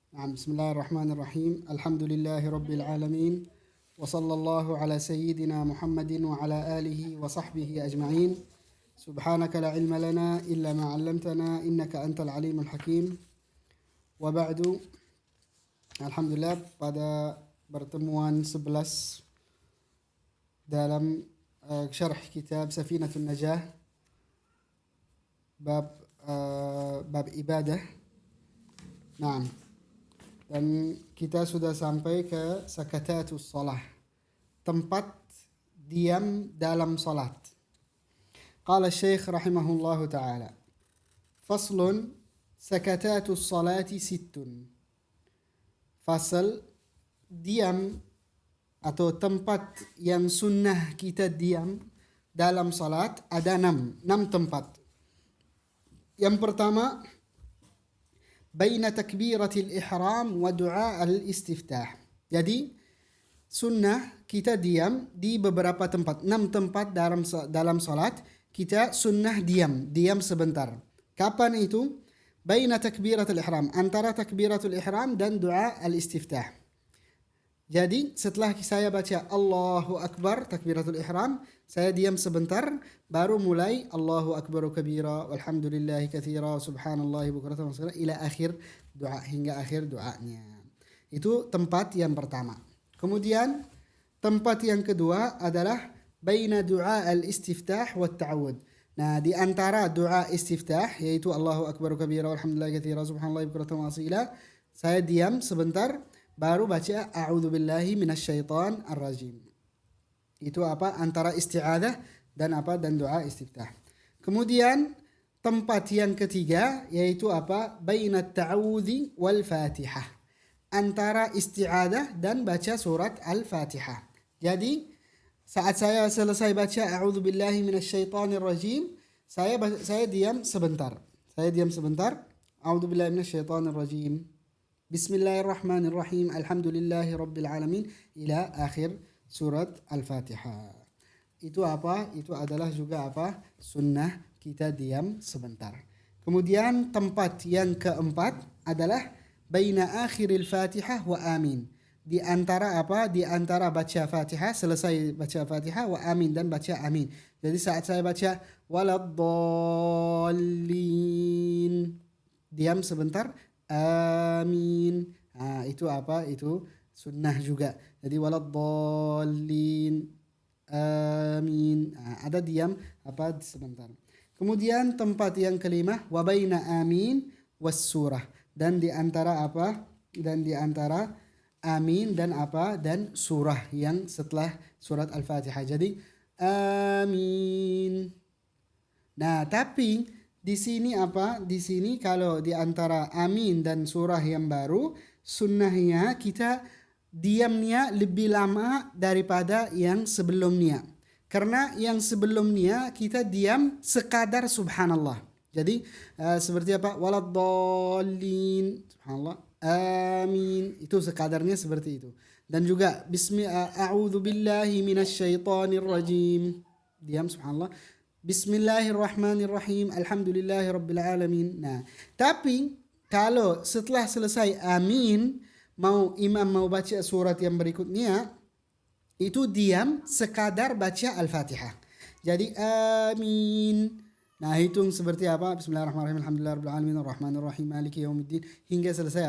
نعم بسم الله الرحمن الرحيم الحمد لله رب العالمين وصلى الله على سيدنا محمد وعلى آله وصحبه أجمعين سبحانك لا علم لنا إلا ما علمتنا إنك أنت العليم الحكيم وبعد Alhamdulillah pada pertemuan 11 dalam syarh kitab Safinatun Najah bab ibadah. Nah, dan kita sudah sampai ke sakatatus shalah, tempat diam dalam salat. Qala Syekh rahimahullahu taala, faslun sakatatus salati sittun. Fasal diam atau tempat yang sunnah kita diam dalam salat ada enam tempat. Yang pertama, baina takbiratil ihram wa du'a al-istiftah. Jadi sunnah kita diam di beberapa tempat, 6 tempat dalam salat kita sunnah diam sebentar. Kapan itu? Baina takbiratul ihram, antara takbiratul ihram dan doa al-istiftah. Jadi setelah saya baca Allahu Akbar takbiratul ihram, saya diam sebentar, baru mulai Allahu Akbaru kabira walhamdulillahi katsira subhanallahi bukratan wa asila ila akhir doa, hingga akhir doanya. Itu tempat yang pertama. Kemudian tempat yang kedua adalah baina doa al-istiftah wa ta'awud. Nah, di antara doa istiftah yaitu Allahu Akbar kabira walhamdulillahi katsira subhanallahi bukratan wa asila, saya diam sebentar baru baca a'udzubillahi minasyaitonir rajim. Itu antara isti'adzah dan doa istiftah. Kemudian tempat yang ketiga yaitu bainat ta'awudzi wal Fatihah. Antara isti'adzah dan baca surat Al-Fatihah. Jadi saat saya selesai baca a'udzubillahi minasyaitonir rajim, saya diam sebentar. A'udzubillahi minasyaitonir rajim. Bismillahirrahmanirrahim. Alhamdulillahi rabbil alamin ila akhir surat Al-Fatihah. Itu Itu adalah juga sunnah kita diam sebentar. Kemudian tempat yang keempat adalah baina akhiril Fatihah wa amin. Di antara baca Fatihah, selesai baca Fatihah wa amin dan baca amin. Jadi saat saya baca waladdallin, diam sebentar, amin. Nah, itu sunnah juga. Jadi waladdallin, amin. Ada diam sebentar. Kemudian tempat yang kelima wa baina amin was surah, dan di antara amin dan surah yang setelah surat Al-Fatihah. Jadi amin. Nah, tapi di sini kalau di antara amin dan surah yang baru, sunnahnya kita diamnya lebih lama daripada yang sebelumnya. Karena yang sebelumnya kita diam sekadar subhanallah. Jadi seperti waladdallin, subhanallah, amin, itu sekadarnya seperti itu. Dan juga a'udzubillahi minasyaitonir rajim, diam subhanallah. Bismillahirrahmanirrahim alhamdulillahi rabbil alamin. Nah, tapi kalau setelah selesai amin, imam mau baca surat yang berikutnya, itu diam sekadar baca Al-Fatihah. Jadi amin. Nah, hitung seperti Bismillahirrahmanirrahim alhamdulillahirabbil alamin arrahmanirrahim maliki yaumiddin hingga selesai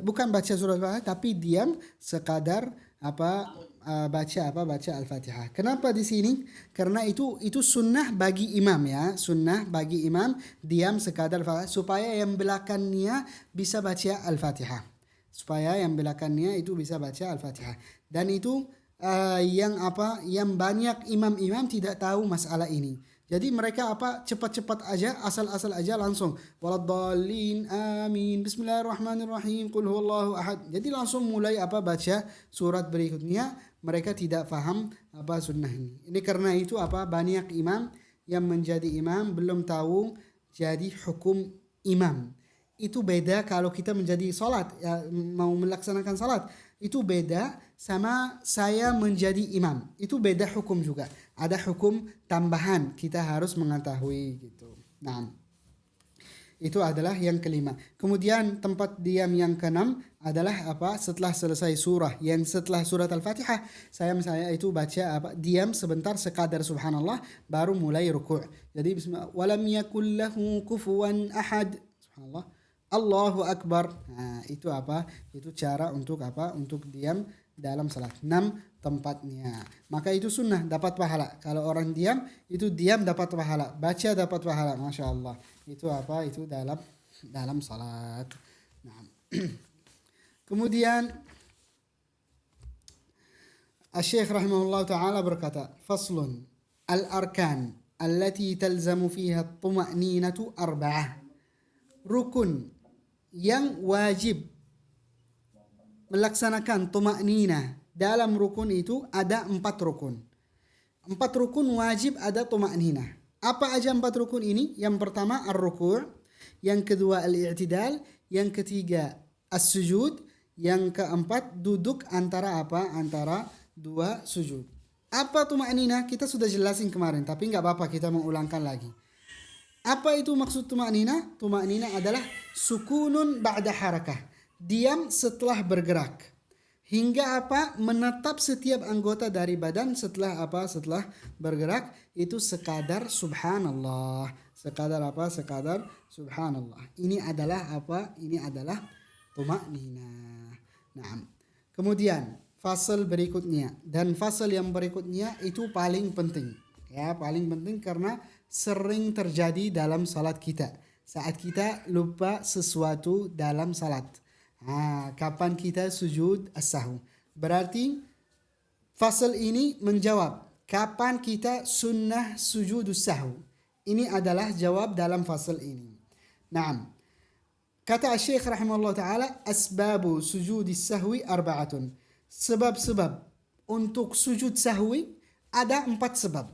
bukan baca surat Al-Fatihah, tapi diam sekadar baca Al-Fatihah. Kenapa di sini? Karena itu sunnah bagi imam ya, sunnah bagi imam diam sekadar Al-Fatihah supaya yang belakangnya bisa baca Al-Fatihah. Dan itu yang banyak imam-imam tidak tahu masalah ini. Jadi mereka cepat-cepat aja, asal-asal aja langsung waladdallin, amin, bismillahirrahmanirrahim, qul huwallahu ahad. Jadi langsung mulai baca surat berikutnya, mereka tidak paham sunnah ini. Ini karena itu banyak imam yang menjadi imam belum tahu jadi hukum imam. Itu beda kalau kita menjadi salat, mau melaksanakan salat. Itu beda sama saya menjadi imam. Itu beda hukum juga. Ada hukum tambahan kita harus mengetahui gitu. Nah, Itu adalah yang kelima. Kemudian tempat diam yang keenam adalah apa? Setelah selesai surah, yang setelah surat Al-Fatihah, saya misalnya itu baca apa? Diam sebentar sekadar subhanallah, baru mulai ruku'. Jadi bismillah, walam yakul lahu kufuwan ahad. Subhanallah. Allahu Akbar. Nah, itu apa? Itu cara untuk apa? Untuk diam dalam salat. 6 tempatnya. Maka itu sunnah, dapat pahala. Kalau orang diam, itu diam dapat pahala. Baca dapat pahala. Masya Allah. Itu apa? Itu dalam salat. Nah. Kemudian Asy-Syaikh rahimahullah taala berkata, faslun al-arkan allati talzamu fiha at-tuma'ninatu arba'ah. Rukun yang wajib melaksanakan tuma'ninah dalam rukun itu ada 4 rukun. 4 rukun wajib ada tuma'ninah. Apa aja 4 rukun ini? Yang pertama ar-ruku', yang kedua al-i'tidal, yang ketiga as-sujud, yang keempat duduk antara apa? Antara 2 sujud. Apa tuma'ninah? Kita sudah jelasin kemarin, tapi nggak apa-apa kita mengulangkan lagi. Apa itu maksud tuma'ninah? Tuma'ninah adalah sukunun ba'da harakah. Diam setelah bergerak. Hingga apa? Menetap setiap anggota dari badan setelah apa? Setelah bergerak itu sekadar subhanallah. Sekadar apa? Sekadar subhanallah. Ini adalah apa? Ini adalah tuma'ninah. Nah, kemudian fasal berikutnya dan fasal yang berikutnya itu paling penting. Ya, paling penting karena sering terjadi dalam salat kita. Saat kita lupa sesuatu dalam salat. Kapan kita sujud as-sahw? Berarti fasal ini menjawab kapan kita sunnah sujud as-sahw. Ini adalah jawab dalam fasal ini. Naam. Kata Syekh rahimahullah taala, asbabu sujud as-sahwi arba'atun. Sebab-sebab untuk sujud sahwi ada 4 sebab.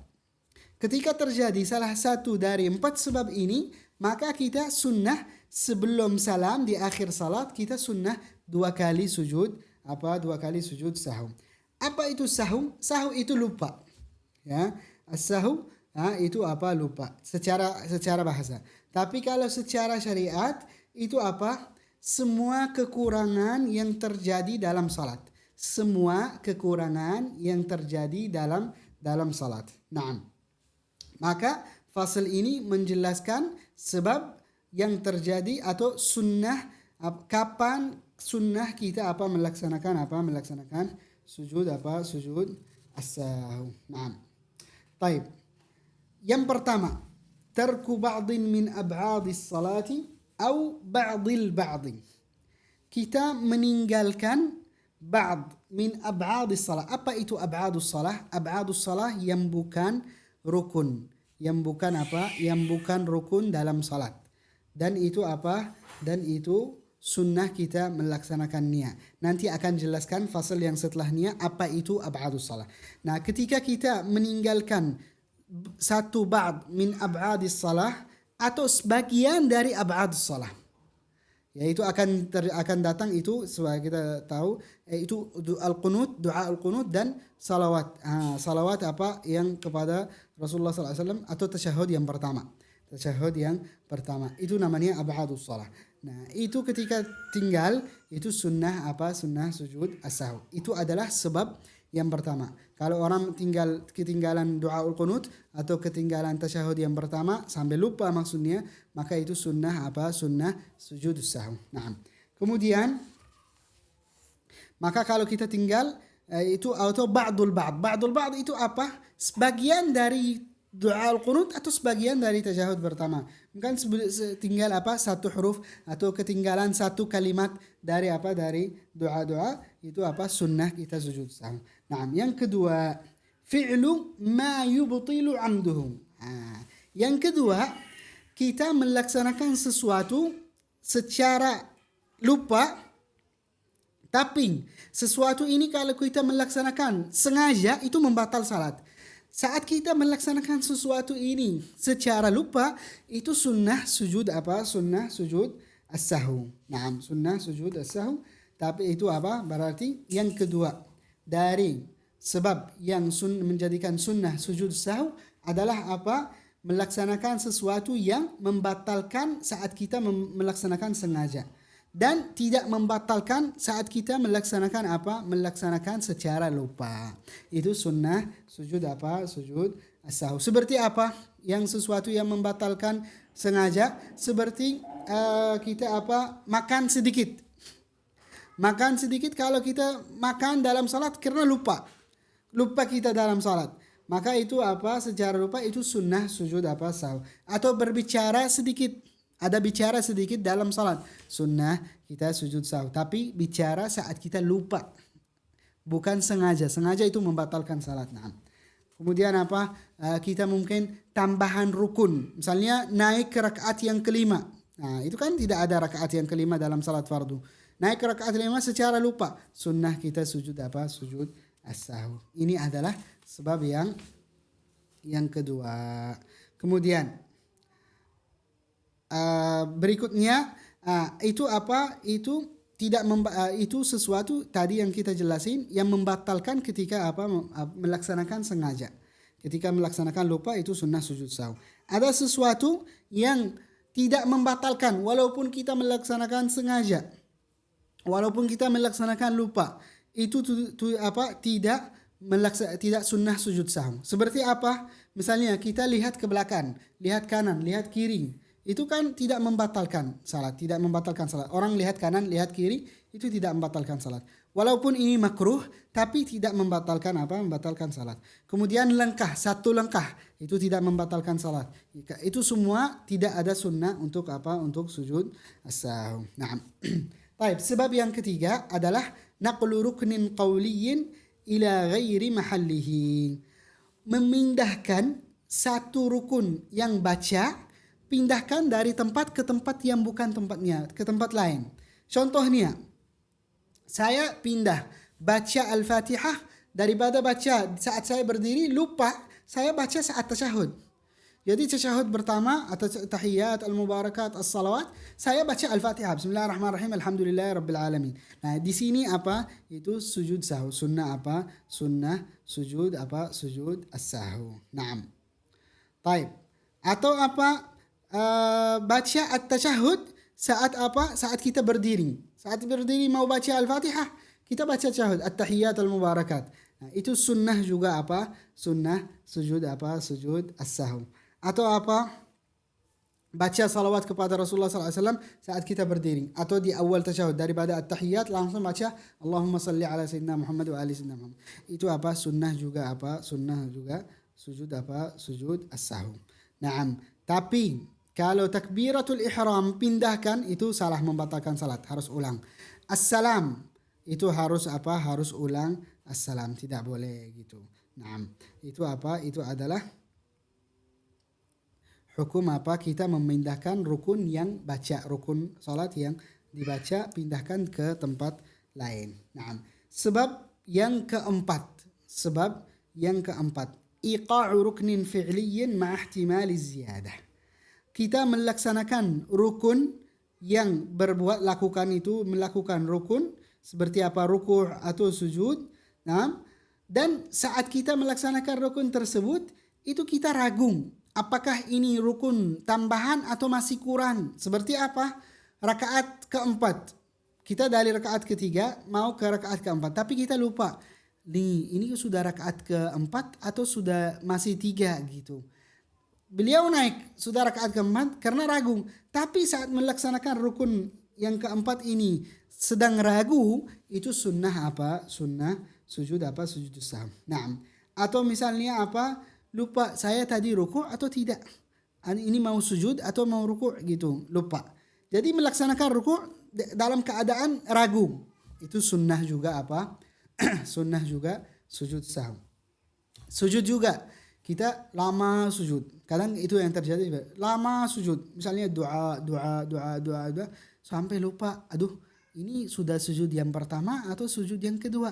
Ketika terjadi salah satu dari 4 sebab ini, maka kita sunnah sebelum salam di akhir salat kita sunnah 2 kali sujud 2 kali sujud sahw. Apa itu sahw? Sahw itu lupa. Ya, as-sahw itu apa? Lupa secara bahasa. Tapi kalau secara syariat itu apa? Semua kekurangan yang terjadi dalam salat. Semua kekurangan yang terjadi dalam salat. Naam. Maka fasal ini menjelaskan sebab yang terjadi atau sunnah kapan sunnah kita melaksanakan sujud sujud as-sahw. Naam. Baik. Yang pertama, tarku ba'din min ab'adis salati atau ba'dil ba'din. Kita meninggalkan ba'd min ab'adis salah. Apa itu ab'adus salah? Ab'adus salah yang bukan rukun, yang bukan apa? Yang bukan rukun dalam salat. Dan itu apa? Dan itu sunnah kita melaksanakan niat. Nanti akan jelaskan fasal yang setelah niat apa itu ab'adus salah. Nah, ketika kita meninggalkan satu ba'd min ab'adis salah atau sebagian dari ab'adus salah, yaitu akan datang itu sebagai kita tahu itu doa al-qunut dan salawat. Salawat apa yang kepada Rasulullah SAW atau tasyahud yang pertama. Tasyahud yang pertama itu namanya ab'adus salah. Nah, itu ketika tinggal itu sunnah sunnah sujud as-sahw. Itu adalah sebab yang pertama. Kalau orang ketinggalan doa al-qunut atau ketinggalan tasyahud yang pertama sampai lupa maksudnya, maka itu sunnah sunnah sujud as-sahw. Nah, kemudian maka kalau kita tinggal itu atau ba'dul ba'd itu apa? Sebagian dari doa al-qunut atau sebagian dari tasyahud pertama. Mungkin tinggal satu huruf atau ketinggalan satu kalimat dari dari doa-doa itu sunnah kita sujud sahw. Nah, yang kedua, fi'lu ma yubtilu 'amduhu. Yang kedua, kita melaksanakan sesuatu secara lupa, tapi sesuatu ini kalau kita melaksanakan sengaja itu membatal salat. Saat kita melaksanakan sesuatu ini secara lupa itu sunnah sujud sunnah sujud as-sahw. Nah, sunnah sujud as-sahw. Tapi itu berarti yang kedua dari sebab yang menjadikan sunnah sujud sahw adalah melaksanakan sesuatu yang membatalkan saat kita melaksanakan sengaja, dan tidak membatalkan saat kita melaksanakan apa? Melaksanakan secara lupa. Itu sunnah sujud apa? Sujud as-sahwi. Seperti apa? Yang sesuatu yang membatalkan sengaja, seperti kita apa? Makan sedikit. Makan sedikit kalau kita makan dalam salat karena lupa. Lupa kita dalam salat. Maka itu apa? Secara lupa itu sunnah sujud apa? Sahwi. Atau berbicara sedikit. Ada bicara sedikit dalam salat. Sunnah kita sujud sahwi. Tapi bicara saat kita lupa. Bukan sengaja. Sengaja itu membatalkan salat. Nah. Kemudian apa? Kita mungkin tambahan rukun. Misalnya naik ke rakaat yang kelima. Nah, itu kan tidak ada rakaat yang kelima dalam salat fardu. Naik ke rakaat kelima secara lupa. Sunnah kita sujud apa? Sujud as-sahwi. Ini adalah sebab yang kedua. Kemudian berikutnya itu apa? Itu tidak itu sesuatu tadi yang kita jelasin yang membatalkan ketika apa? Melaksanakan sengaja. Ketika melaksanakan lupa itu sunnah sujud sahwi. Ada sesuatu yang tidak membatalkan walaupun kita melaksanakan sengaja. Walaupun kita melaksanakan lupa, itu tidak sunnah sujud sahwi. Seperti apa? Misalnya kita lihat ke belakang, lihat kanan, lihat kiri. Itu kan tidak membatalkan salat, tidak membatalkan salat. Orang lihat kanan, lihat kiri, itu tidak membatalkan salat. Walaupun ini makruh, tapi tidak membatalkan apa? Membatalkan salat. Kemudian satu langkah, itu tidak membatalkan salat. Itu semua tidak ada sunnah untuk apa? Untuk sujud as-sahwi. Nah, baik. Sebab yang ketiga adalah naqlu ruknin qawliyin ila ghairi mahallihi. Memindahkan satu rukun yang baca, pindahkan dari tempat ke tempat yang bukan tempatnya, ke tempat lain. Contohnya, saya pindah baca Al-Fatihah daripada baca saat saya berdiri, lupa saya baca saat tasyahud. Jadi tasyahud pertama atau tahiyat al-mubarakat as-salawat, saya baca Al-Fatihah. Bismillahirrahmanirrahim. Alhamdulillahirabbil alamin. Nah, di sini apa? Itu sujud sahwi. Sunnah apa? Sunnah sujud apa? Sujud as-sahwi. Naam. Baik. Atau apa? Baca at-tasyahud saat apa? Saat kita berdiri. Saat berdiri mau baca Al-Fatihah, kita baca tasyahud, at-tahiyat al-mubarakat. Nah, itu sunnah juga apa? Sunnah sujud apa? Sujud as-sahwi. Atau apa? Baca salawat kepada Rasulullah SAW saat kita berdiri. Atau di awal tasyahud daripada at-tahiyat langsung baca Allahumma salli ala sayyidina Muhammad wa ali sayyidina Muhammad. Itu apa? Sunnah juga apa? Sunnah juga sujud apa? Sujud as-sahwi. Naam. Tapi kalau takbiratul ihram pindahkan, itu salah, membatalkan salat, harus ulang. Assalam itu harus apa? Harus ulang assalam, tidak boleh gitu. Nah, itu apa? Itu adalah hukum apa? Kita memindahkan rukun yang baca, rukun salat yang dibaca, pindahkan ke tempat lain. Nah, sebab yang keempat, iqa'u ruknin fi'liyin ma'ihtimali ziyadah. Kita melaksanakan rukun yang melakukan rukun seperti apa? Ruku' atau sujud. Nah, dan saat kita melaksanakan rukun tersebut, itu kita ragu apakah ini rukun tambahan atau masih kurang. Seperti apa? Rakaat keempat. Kita dari rakaat ketiga mau ke rakaat keempat, tapi kita lupa. Ini sudah rakaat keempat atau sudah masih 3 gitu. Beliau naik sudah rakaat keempat karena ragu. Tapi saat melaksanakan rukun yang keempat ini sedang ragu, itu sunnah apa? Sunnah sujud apa? Sujud sahwi. Nah, atau misalnya apa? Lupa saya tadi ruku' atau tidak. Ini mau sujud atau mau ruku' gitu. Lupa. Jadi melaksanakan ruku' dalam keadaan ragu. Itu sunnah juga apa? Sunnah juga sujud sahwi. Sujud juga. Kita lama sujud. Kadang itu yang terjadi. Lama sujud. Misalnya doa sampai lupa. Aduh, ini sudah sujud yang pertama atau sujud yang kedua.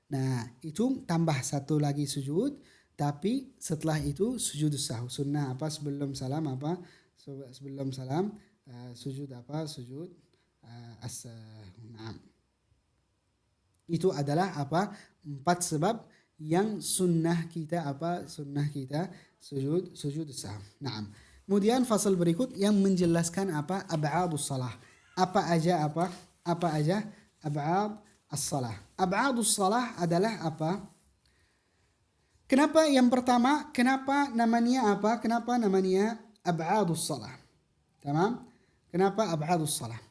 Nah, itu tambah satu lagi sujud. Tapi setelah itu sujud sahwi. Sunnah apa? Sebelum salam apa? Sebelum salam sujud apa? Sujud as-sahwi. Nah, itu adalah apa? 4 sebab yang sunnah kita apa? Sunnah kita sujud sahwi. Naam. Kemudian fasal berikut yang menjelaskan apa? Ab'adus salah. Apa aja ab'ad as-salah. Ab'adus salah adalah apa? Kenapa yang pertama, kenapa namanya apa? Kenapa namanya ab'adus salah? Tamam? Kenapa ab'adus salah?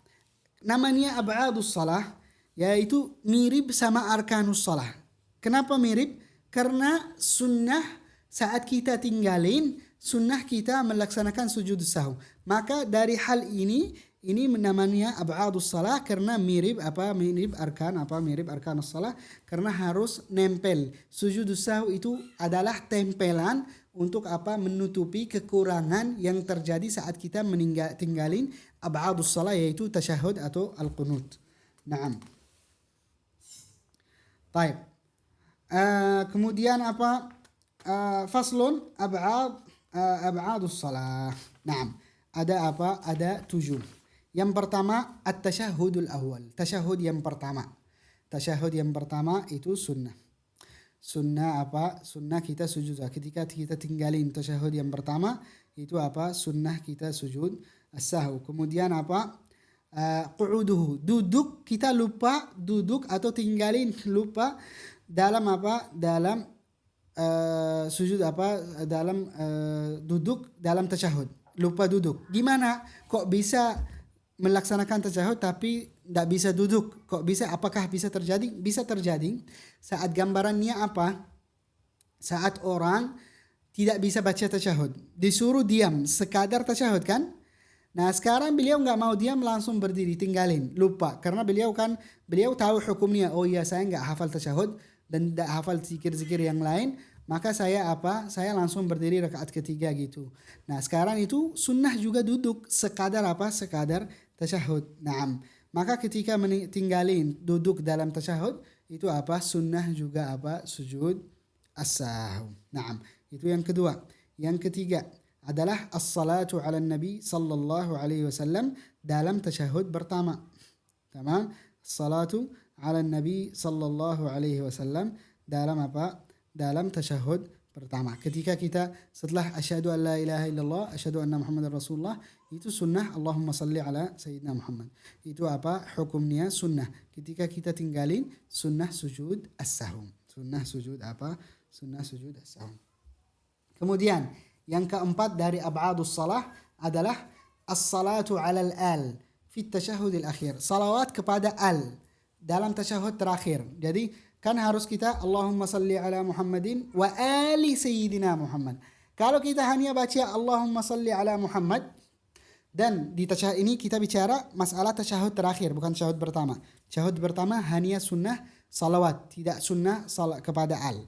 Namanya ab'adus salah yaitu mirip sama arkanus salah. Kenapa mirip? Karena sunnah saat kita tinggalin, sunnah kita melaksanakan sujud sahwi. Maka dari hal ini namanya ab'adus salah karena mirip arkanus salah karena harus nempel. Sujud sahwi itu adalah tempelan untuk apa? Menutupi kekurangan yang terjadi saat kita tinggalin ab'adus salah yaitu tasyahud atau al-qunut. Naam. Baik. Kemudian apa? Faslun ab'adus salah. Naam. Ada apa? Ada 7. Yang pertama at-tasyahudul awal. Tasyahud yang pertama. Tasyahud yang pertama itu sunnah. Sunnah apa? Sunnah kita sujud. Ketika kita tinggalin tasyahud yang pertama itu apa? Sunnah kita sujud as-sahwi. Kemudian apa? Qu'uduhu. Duduk kita lupa duduk atau tinggalin lupa dalam apa? Dalam sujud apa? Dalam duduk dalam tasyahud. Lupa duduk. Gimana? Kok bisa melaksanakan tasyahud tapi tidak bisa duduk? Kok bisa? Apakah bisa terjadi? Bisa terjadi saat gambarannya apa? Saat orang tidak bisa baca tasyahud. Disuruh diam, sekadar tasyahud kan? Nah sekarang beliau nggak mau diam, langsung berdiri, tinggalin, lupa. Karena beliau tahu hukumnya. Oh iya, saya nggak hafal tasyahud dan tidak hafal zikir-zikir yang lain. Maka saya langsung berdiri rakaat ketiga gitu. Nah sekarang itu sunnah juga duduk sekadar apa? Sekadar tasyahud. Naam. Maka ketika tinggalin duduk dalam tasyahud itu apa? Sunnah juga apa? Sujud as-sahwi. Naam. Itu yang kedua. Yang ketiga adalah as-salatu ala nabi sallallahu alaihi wasallam dalam tasyahud pertama. Tamam? Salatu ala nabi sallallahu alaihi wasallam dalam apa? Dalam tasyahud pertama. Ketika kita setelah asyhadu an la ilaha illallah, asyhadu anna muhammadar rasulullah, itu sunnah Allahumma salli ala sayyidina Muhammad. Itu apa? Hukumnya sunnah. Ketika kita tinggalin sunnah sujud as-sahwi. Sunnah sujud apa? Sunnah sujud as-sahwi. Kemudian yang keempat dari ab'adus salah adalah as-salatu ala al-al fi tasyahud al-akhir. Salawat kepada al dalam tasyahud terakhir. Jadi kan harus kita Allahumma salli ala Muhammadin wa ali sayyidina Muhammad. Kalau kita hanya baca Allahumma salli ala Muhammad dan di tasyahud ini kita bicara masalah tasyahud terakhir, bukan tasyahud pertama. Tasyahud pertama hanya sunnah salawat, tidak sunnah salat kepada al.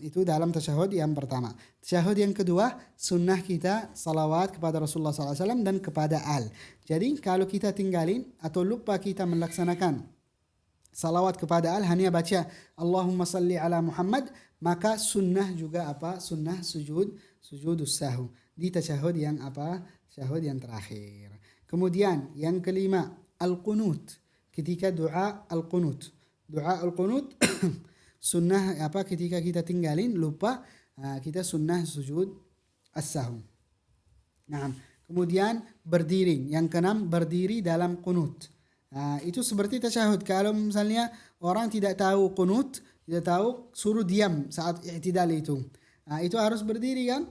Itu dalam tasyahud yang pertama. Tasyahud yang kedua sunnah kita salawat kepada Rasulullah SAW dan kepada al. Jadi kalau kita tinggalin atau lupa kita melaksanakan salawat kepada al, hanya baca Allahumma salli ala Muhammad, maka sunnah juga apa? Sunnah sujudus sahwi di tasyahud yang apa? Tasyahud yang terakhir. Kemudian yang kelima al-qunut. Ketika doa al-qunut. Doa al-qunut sunnah apa? Ketika kita tinggalin lupa kita sunnah sujud as-sahwi. Nah, kemudian berdiri. Yang keenam berdiri dalam qunut. Itu seperti tasyahud. Kalau misalnya orang tidak tahu qunut, tidak tahu, suruh diam saat i'tidal itu. Itu harus berdiri kan?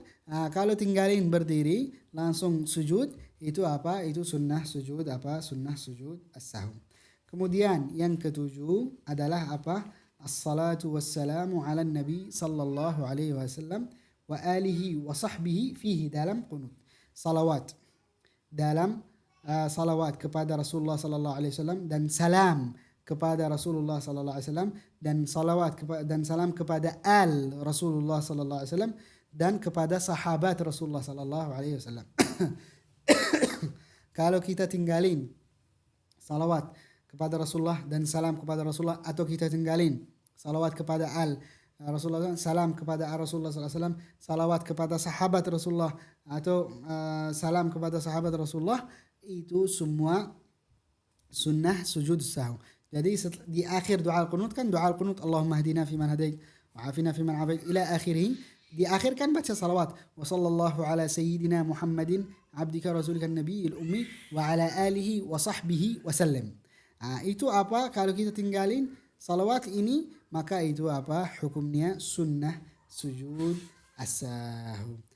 Kalau tinggalin berdiri langsung sujud, itu apa? Itu sunnah sujud apa? Sunnah sujud as-sahwi. Kemudian yang ketujuh adalah apa? As-salatu wassalamu ala nabi sallallahu alaihi wasallam wa alihi wa sahbihi fihi dalam qunut. Salawat dalam salawat kepada Rasulullah sallallahu alaihi wasallam dan salam kepada Rasulullah sallallahu alaihi wasallam dan salawat dan salam kepada al Rasulullah sallallahu alaihi wasallam dan kepada sahabat Rasulullah sallallahu alaihi wasallam. Kalau kita tinggalin salawat kepada Rasulullah dan salam kepada Rasulullah, atau kita tinggalin salawat kepada al Rasulullah, salam kepada Rasulullah sallallahu alaihi wasallam, salawat kepada sahabat Rasulullah atau salam kepada sahabat Rasulullah, itu semua sunnah sujud sahwi. Jadi di akhir doa al-qunut kan doa al-qunut Allahumma hdina fi man hadait wa Afina fi man afait ila akhirih. Di akhir kan baca salawat. Wa sallallahu ala sayyidina Muhammadin abdika rasulika nabiyil ummi wa ala alihi wa sahbihi wa sallam. Itu apa kalau kita tinggalin salawat ini maka itu apa hukumnya sunnah sujud as-sahwi.